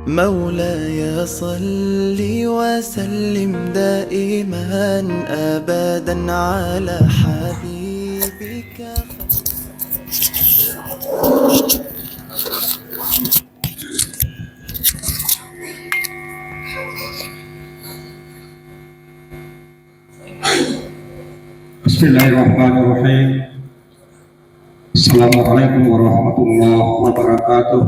مولاي صل وسلم دائما أبدا على حبيبك. Bismillahirrahmanirrahim. Assalamualaikum warahmatullahi wabarakatuh.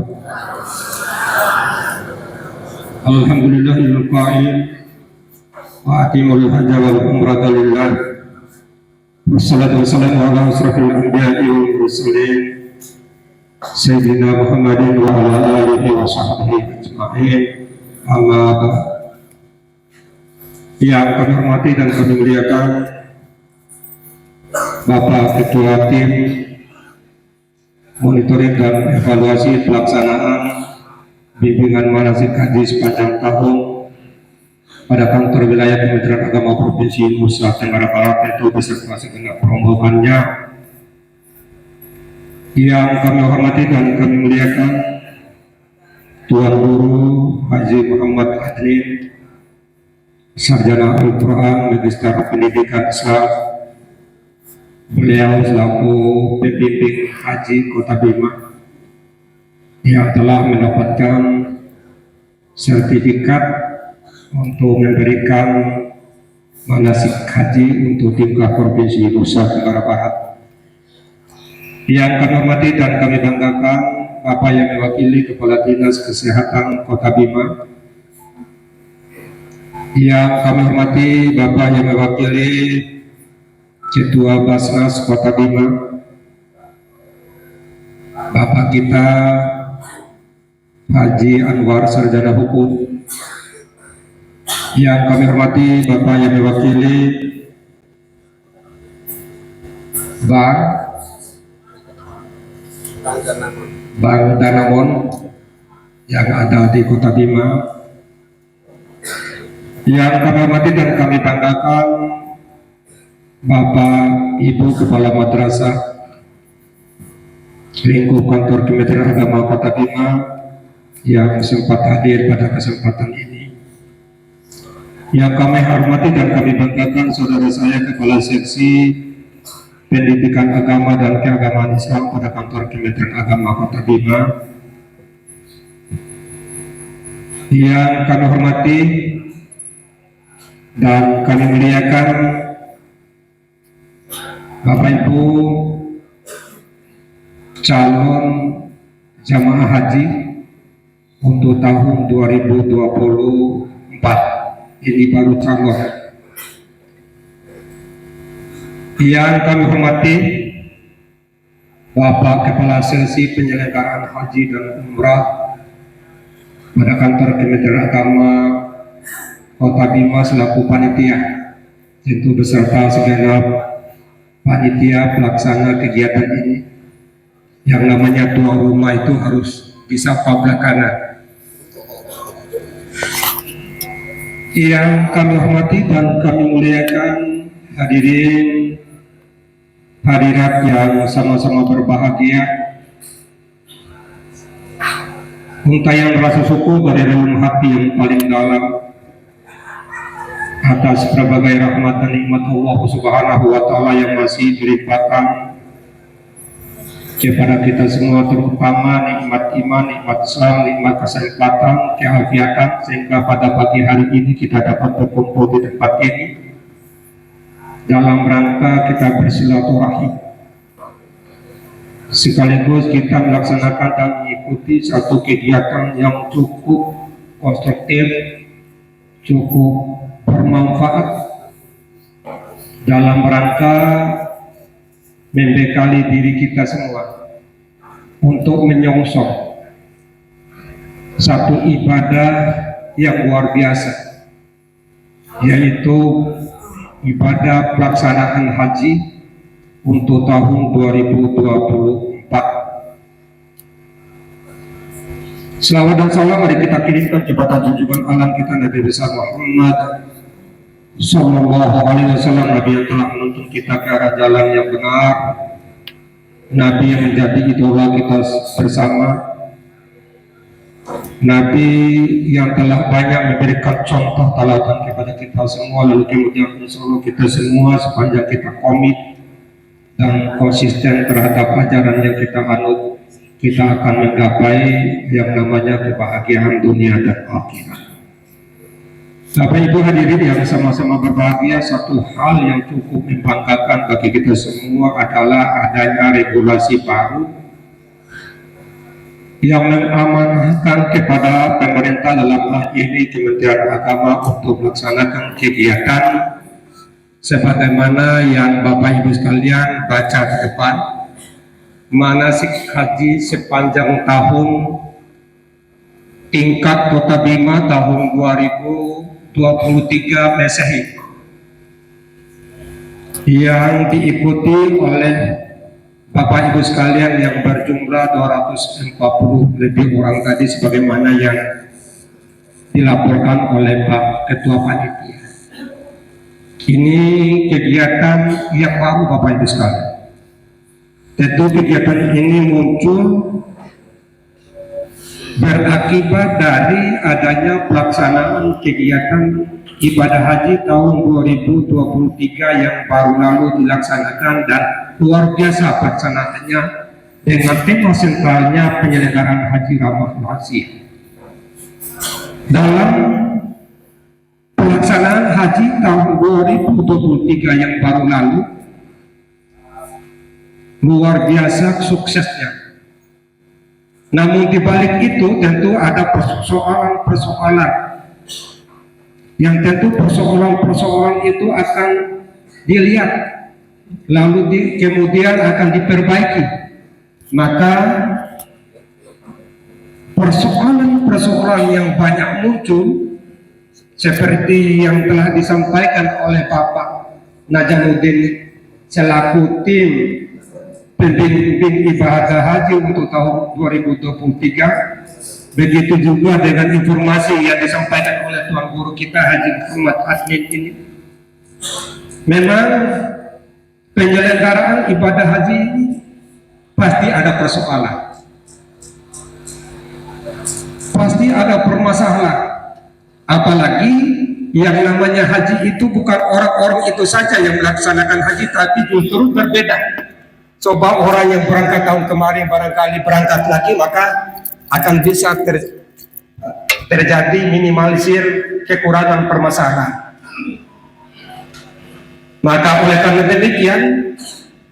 Alhamdulillahil qa'il wa atimul hajja wal umrata lillah. Wassalatu wassalamu ala asrafil anbiya'i wal mursalin Sayyidina Muhammadin wa ala alihi wa sahbihi ajma'in. Amma ba'd. Yang kami hormati dan kami muliakan Bapak Ketua Tim Monitoring dan Evaluasi Pelaksanaan Bimbingan Manasik Haji sepanjang tahun pada kantor wilayah Kementerian Agama Provinsi Nusa Tenggara Barat, itu beserta segenap rombongannya. Yang kami hormati dan kami muliakan Tuan Guru Haji Muhammad Adlin, Sarjana Al-Quran Magister Pendidikan Islam. Beliau selaku pembimbing haji Kota Bima yang telah mendapatkan sertifikat untuk memberikan manasik haji untuk tingkat provinsi Nusa Tenggara Barat. Yang kami hormati dan kami banggakan Bapak yang mewakili Kepala Dinas Kesehatan Kota Bima. Yang kami hormati Bapak yang mewakili Ketua Basnas Kota Bima, Bapak kita Haji Anwar Sarjana Hukum. Yang kami hormati Bapak yang mewakili Bang Danamon yang ada di Kota Bima. Yang kami hormati dan kami banggakan Bapak Ibu Kepala Madrasah lingkup kantor Kementerian Agama Kota Bima yang sempat hadir pada kesempatan ini. Yang kami hormati dan kami banggakan saudara saya Kepala Seksi Pendidikan Agama dan Keagamaan Islam pada kantor Kementerian Agama Kota Bima. Yang kami hormati dan kami muliakan Bapak Ibu calon jamaah haji untuk tahun 2024, ini baru calon. Yang kami hormati Bapak Kepala Seksi Penyelenggaraan Haji dan Umrah pada kantor Kementerian Agama Kota Bima selaku panitia, tentu beserta segenap panitia pelaksana kegiatan ini. Yang namanya tuan rumah itu harus bisa pabla kanan. Yang kami hormati dan kami muliakan hadirin hadirat yang sama-sama berbahagia, untayan rasa syukur dari dalam hati yang paling dalam atas berbagai rahmat dan nikmat Allah Subhanahu wa Ta'ala yang masih dilimpahkan kepada kita semua, terutama nikmat iman, nikmat Islam, nikmat kesehatan, keafiatan, sehingga pada pagi hari ini kita dapat berkumpul di tempat ini dalam rangka kita bersilaturahim, sekaligus kita melaksanakan dan mengikuti satu kegiatan yang cukup konstruktif, cukup bermanfaat dalam rangka membekali diri kita semua untuk menyongsong satu ibadah yang luar biasa, yaitu ibadah pelaksanaan haji untuk tahun 2024. Selawat dan salam mari kita kirimkan kepada junjungan alam kita Nabi besar Muhammad Sallallahu Alaihi Wasallam, Nabi yang telah menuntun kita ke arah jalan yang benar, Nabi yang menjadi idola kita bersama, Nabi yang telah banyak memberikan contoh teladan kepada kita semua, lalu kemudian insya Allah kita semua sepanjang kita komit dan konsisten terhadap ajaran yang kita anut, kita akan menggapai yang namanya kebahagiaan dunia dan akhirat. Bapak Ibu hadirin yang sama-sama berbahagia, satu hal yang cukup membanggakan bagi kita semua adalah adanya regulasi baru yang mengamanahkan kepada pemerintah dalam hal ini Kementerian Agama untuk melaksanakan kegiatan sebagaimana yang Bapak Ibu sekalian baca di depan, manasik haji sepanjang tahun tingkat Kota Bima tahun 2023 Masehi yang diikuti oleh Bapak Ibu sekalian yang berjumlah 240 lebih orang tadi sebagaimana yang dilaporkan oleh Pak Ketua Panitia. Ini kegiatan yang baru Bapak Ibu sekalian. Tentu kegiatan ini muncul berakibat dari adanya pelaksanaan kegiatan ibadah haji tahun 2023 yang baru lalu dilaksanakan dan luar biasa pelaksanaannya dengan tema sentralnya penyelenggaraan haji ramah lansia. Dalam pelaksanaan haji tahun 2023 yang baru lalu luar biasa suksesnya. Namun di balik itu tentu ada persoalan-persoalan yang tentu persoalan-persoalan itu akan dilihat lalu kemudian akan diperbaiki. Maka persoalan-persoalan yang banyak muncul seperti yang telah disampaikan oleh Bapak Najamuddin selaku tim pembimbing ibadah haji untuk tahun 2023, begitu juga dengan informasi yang disampaikan oleh Tuan Guru kita Haji Muhammad Asmin ini. Memang penyelenggaraan ibadah haji ini pasti ada persoalan, pasti ada permasalahan, apalagi yang namanya haji itu bukan orang-orang itu saja yang melaksanakan haji, tapi justru berbeda. Coba orang yang berangkat tahun kemarin barangkali berangkat lagi, maka akan bisa terjadi minimalisir kekurangan permasalahan. Maka oleh karena demikian,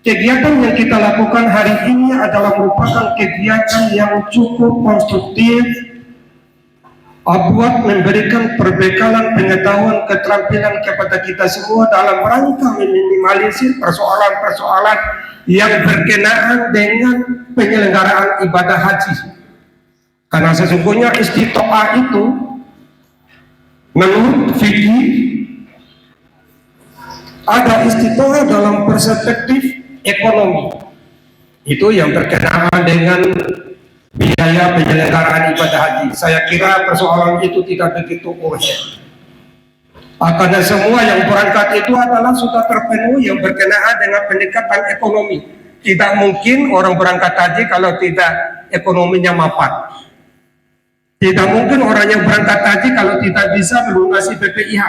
kegiatan yang kita lakukan hari ini adalah merupakan kegiatan yang cukup konstruktif, buat memberikan perbekalan pengetahuan keterampilan kepada kita semua dalam rangka meminimalisir persoalan-persoalan yang berkenaan dengan penyelenggaraan ibadah haji. Karena sesungguhnya istitoah itu menurut fikih ada istitoah dalam perspektif ekonomi, itu yang berkenaan dengan biaya penyelenggaraan ibadah haji. Saya kira persoalan itu tidak begitu urgent. Karena semua yang berangkat itu adalah sudah terpenuhi yang berkenaan dengan pendekatan ekonomi. Tidak mungkin orang berangkat haji kalau tidak ekonominya mapan. Tidak mungkin orang yang berangkat haji kalau tidak bisa melunasi BPIH.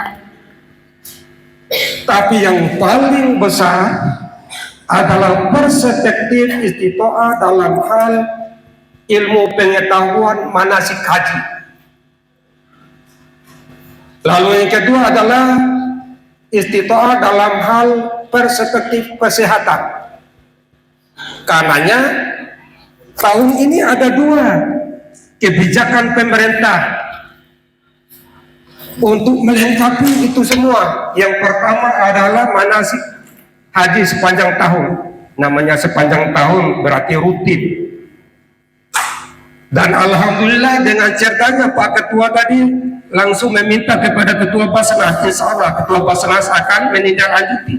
Tapi yang paling besar adalah perspektif istitoah dalam hal ilmu pengetahuan manasik haji. Lalu yang kedua adalah istitoah dalam hal perspektif kesehatan. Karenanya tahun ini ada dua kebijakan pemerintah untuk melengkapi itu semua. Yang pertama adalah manasik haji sepanjang tahun. Namanya sepanjang tahun berarti rutin. Dan alhamdulillah dengan cerdasnya Pak Ketua tadi langsung meminta kepada Ketua Basnas, insya Allah Ketua Basnas akan menindaklanjuti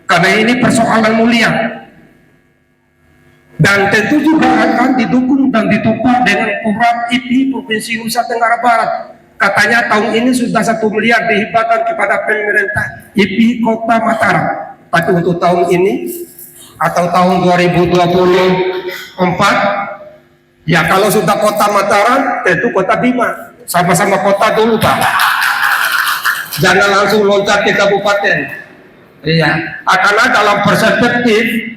karena ini persoalan mulia dan tentu juga akan didukung dan ditopang dengan program IP Provinsi Nusa Tenggara Barat. Katanya tahun ini sudah 1 miliar dihibahkan kepada pemerintah IP Kota Mataram. Tapi untuk tahun ini atau tahun 2024 Ya kalau sudah kota Mataram, tentu kota Bima. Sama-sama kota dulu Pak. Jangan langsung loncat ke kabupaten. Iya. Karena dalam perspektif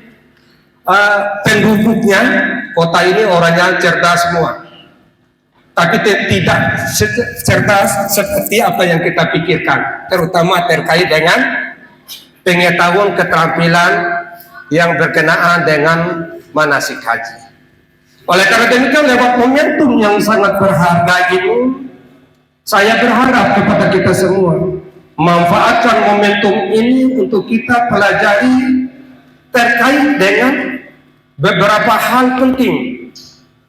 penduduknya, kota ini orangnya cerdas semua. Tapi tidak cerdas seperti apa yang kita pikirkan. Terutama terkait dengan pengetahuan keterampilan yang berkenaan dengan manasik haji. Oleh karena demikian lewat momentum yang sangat berharga ini, saya berharap kepada kita semua manfaatkan momentum ini untuk kita pelajari terkait dengan beberapa hal penting,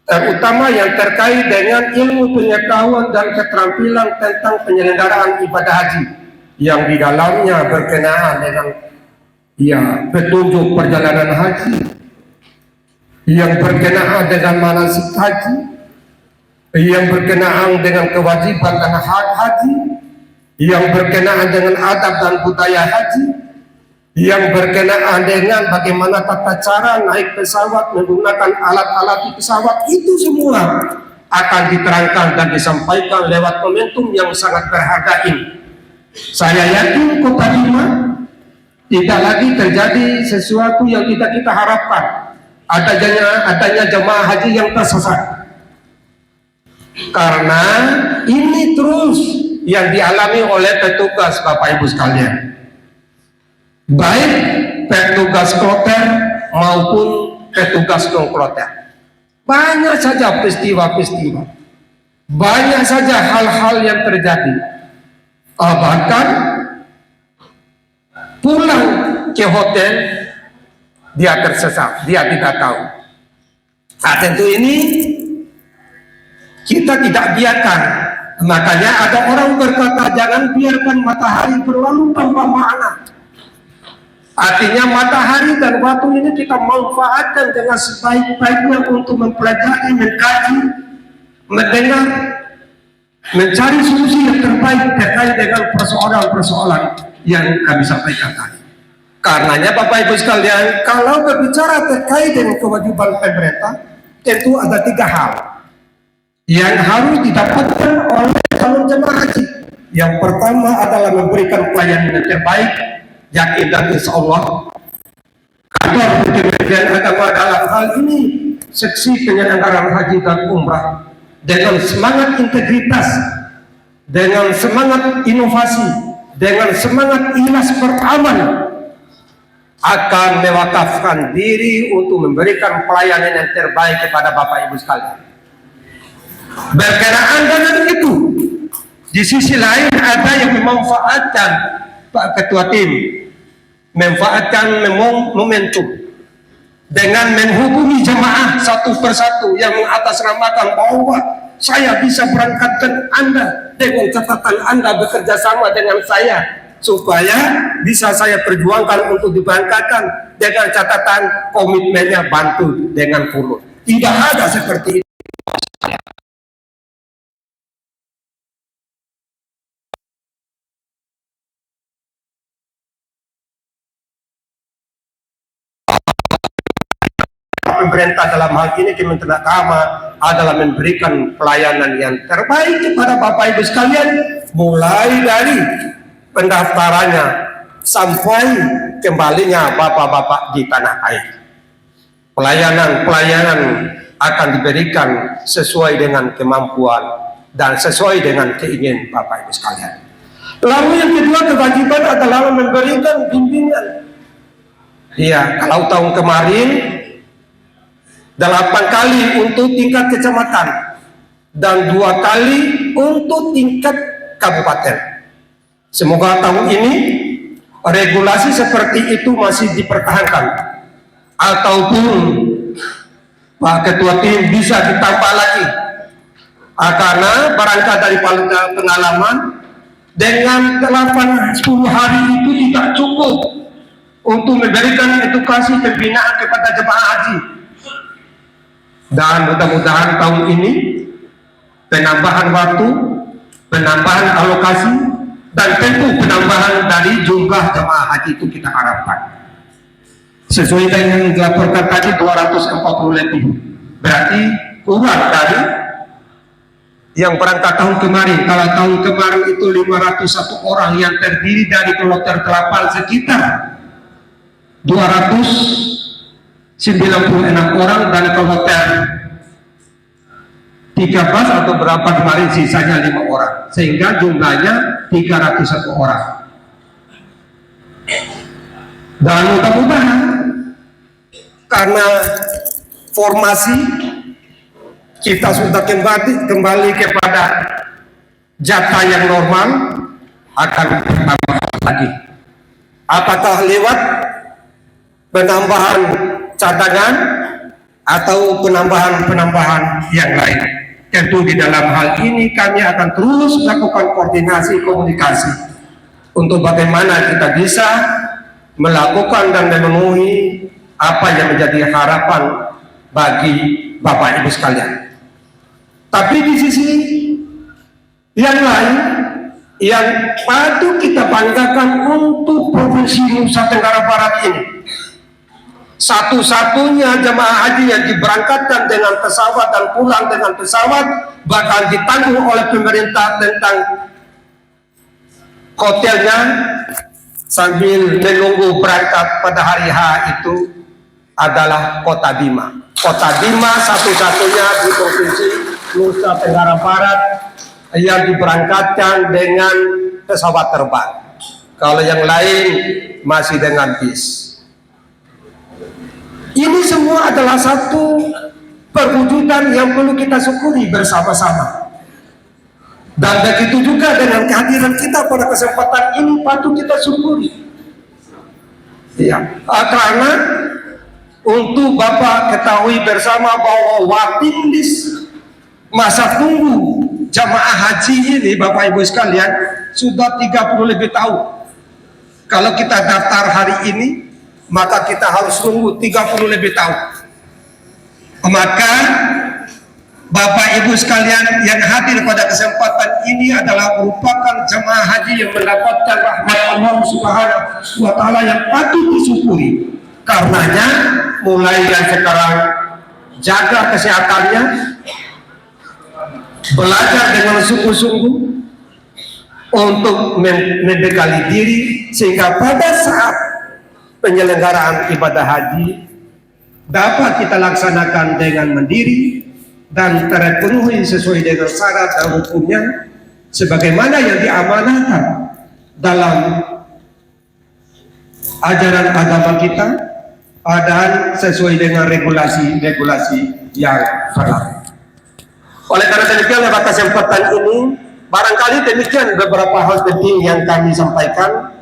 terutama yang terkait dengan ilmu pengetahuan dan keterampilan tentang penyelenggaraan ibadah haji yang di dalamnya berkenaan dengan petunjuk perjalanan haji, yang berkenaan dengan manasik haji, yang berkenaan dengan kewajiban dan hak haji, yang berkenaan dengan adab dan budaya haji, yang berkenaan dengan bagaimana tata cara naik pesawat menggunakan alat-alat di pesawat. Itu semua akan diterangkan dan disampaikan lewat momentum yang sangat berharga ini. Saya yakin kota Bima tidak lagi terjadi sesuatu yang tidak kita harapkan, adanya jemaah haji yang tersesat. Karena ini terus yang dialami oleh petugas Bapak Ibu sekalian, baik petugas kloter maupun petugas non kloter. Banyak saja peristiwa-peristiwa, banyak saja hal-hal yang terjadi. Bahkan pulang ke hotel dia tersesat, dia tidak tahu. Nah, tentu ini kita tidak biarkan. Makanya ada orang berkata, jangan biarkan matahari berlalu tanpa makna. Artinya matahari dan waktu ini kita manfaatkan dengan sebaik-baiknya untuk mempelajari, mengkaji, mendengar, mencari solusi yang terbaik terkait dengan persoalan-persoalan yang kami sampaikan tadi. Karenanya Bapak Ibu sekalian, kalau berbicara terkait dengan kewajiban pemerintah, tentu ada 3 hal yang harus didapatkan oleh calon jemaah haji. Yang pertama adalah memberikan pelayanan yang terbaik, yakin dan insya Allah kantor Kementerian Agama dalam hal ini seksi penyelenggaraan haji dan umrah dengan semangat integritas, dengan semangat inovasi, dengan semangat ikhlas beramal akan mewakafkan diri untuk memberikan pelayanan yang terbaik kepada Bapak Ibu sekalian. Berkenaan dengan itu, di sisi lain ada yang memanfaatkan Pak Ketua Tim, memanfaatkan momentum dengan menghubungi jemaah satu persatu yang mengatasnamakan bahwa saya bisa berangkatkan Anda dengan catatan Anda bekerja sama dengan saya supaya bisa saya perjuangkan untuk diberangkatkan dengan catatan komitmennya bantu dengan full. Tidak ada seperti itu. Pemerintah dalam hal ini Kementerian Agama adalah memberikan pelayanan yang terbaik kepada Bapak Ibu sekalian, mulai dari pendaftarannya sampai kembalinya Bapak-Bapak di tanah air. Pelayanan akan diberikan sesuai dengan kemampuan dan sesuai dengan keinginan Bapak Ibu sekalian. Lalu yang kedua, kewajiban adalah memberikan bimbingan. Iya, kalau tahun kemarin 8 kali untuk tingkat kecamatan dan 2 kali untuk tingkat kabupaten. Semoga tahun ini regulasi seperti itu masih dipertahankan, ataupun Pak Ketua Tim bisa ditambah lagi, karena barangkali dari pengalaman dengan 8-10 hari itu tidak cukup untuk memberikan edukasi pembinaan kepada jemaah haji. Dan mudah-mudahan tahun ini penambahan waktu, penambahan alokasi, dan tentu penambahan dari jumlah jemaah haji itu kita harapkan. Sesuai dengan dilaporkan tadi 240 lebih. Berarti kurang dari yang berangkat tahun kemarin. Kalau tahun kemarin itu 501 orang yang terdiri dari kloter kapal sekitar 296 orang dan kloter 13 atau berapa kemarin sisanya 5 orang, sehingga jumlahnya 301 orang. Dan mudah-mudahan karena formasi kita sudah kembali kepada jatah yang normal, akan bertambah lagi. Apakah lewat penambahan cadangan atau penambahan yang lain? Tentu di dalam hal ini kami akan terus melakukan koordinasi komunikasi untuk bagaimana kita bisa melakukan dan memenuhi apa yang menjadi harapan bagi Bapak Ibu sekalian. Tapi di sisi yang lain yang patut kita banggakan untuk Provinsi Nusa Tenggara Barat ini, satu-satunya jemaah haji yang diberangkatkan dengan pesawat dan pulang dengan pesawat, bahkan ditanggung oleh pemerintah tentang hotelnya sambil menunggu berangkat pada hari H itu adalah Kota Bima. Kota Bima satu-satunya di Provinsi Nusa Tenggara Barat yang diberangkatkan dengan pesawat terbang. Kalau yang lain masih dengan bis. Ini semua adalah satu perwujudan yang perlu kita syukuri bersama-sama. Dan begitu juga dengan kehadiran kita pada kesempatan ini patut kita syukuri. Ya, karena untuk Bapak ketahui bersama bahwa waiting list masa tunggu jamaah haji ini Bapak Ibu sekalian sudah 30 lebih tahun. Kalau kita daftar hari ini, maka kita harus tunggu 30 lebih tahun. Maka Bapak Ibu sekalian yang hadir pada kesempatan ini adalah merupakan jemaah haji yang mendapatkan rahmat Allah Subhanahu wa Ta'ala yang patut disyukuri. Karenanya mulai dari sekarang jaga kesehatannya, belajar dengan sungguh-sungguh untuk membekali diri sehingga pada saat penyelenggaraan ibadah haji dapat kita laksanakan dengan mandiri dan terpenuhi sesuai dengan syarat dan hukumnya sebagaimana yang diamanahkan dalam ajaran agama kita dan sesuai dengan regulasi yang berlaku. Oleh karena demikian pada kesempatan ini barangkali demikian beberapa hal penting yang kami sampaikan,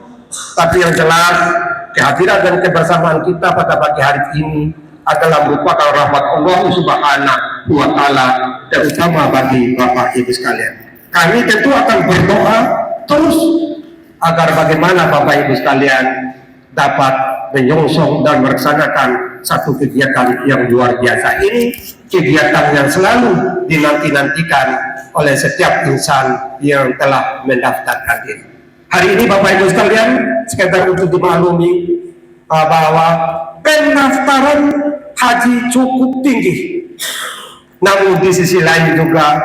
tapi yang jelas kehadiran dan kebersamaan kita pada pagi hari ini adalah merupakan rahmat Allah Subhanahu wa Ta'ala, terutama bagi Bapak Ibu sekalian. Kami tentu akan berdoa terus agar bagaimana Bapak Ibu sekalian dapat menyongsong dan melaksanakan satu kegiatan yang luar biasa ini, kegiatan yang selalu dinanti-nantikan oleh setiap insan yang telah mendaftarkan diri. Hari ini Bapak Ibu sekalian, sekedar untuk dimaklumi bahwa pendaftaran haji cukup tinggi, namun di sisi lain juga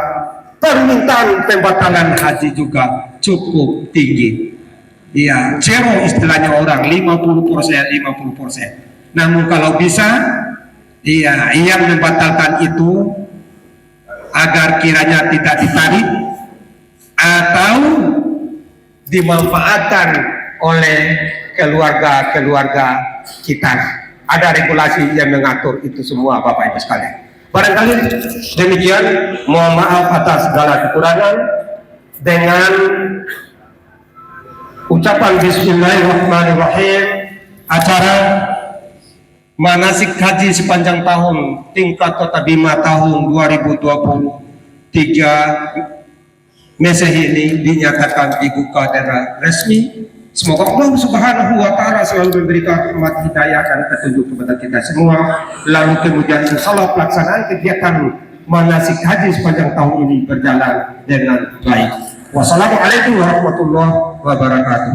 permintaan pembatalan haji juga cukup tinggi. Ya, zero istilahnya orang 50%. Namun kalau bisa, ya, yang membatalkan itu agar kiranya tidak ditarik atau dimanfaatkan oleh keluarga-keluarga kita. Ada regulasi yang mengatur itu semua Bapak Ibu sekalian. Barangkali demikian, mohon maaf atas segala kekurangan. Dengan ucapan bismillahirrahmanirrahim, acara manasik haji sepanjang tahun tingkat Kota Bima tahun 2023 Masehi ini dinyatakan dibuka secara resmi. Semoga Allah Subhanahu wa Ta'ala selalu memberikan rahmat hidayah dan petunjuk kepada kita semua. Lalu kemudian insyaallah pelaksanaan kegiatan manasik haji sepanjang tahun ini berjalan dengan baik. Wassalamualaikum warahmatullahi wabarakatuh.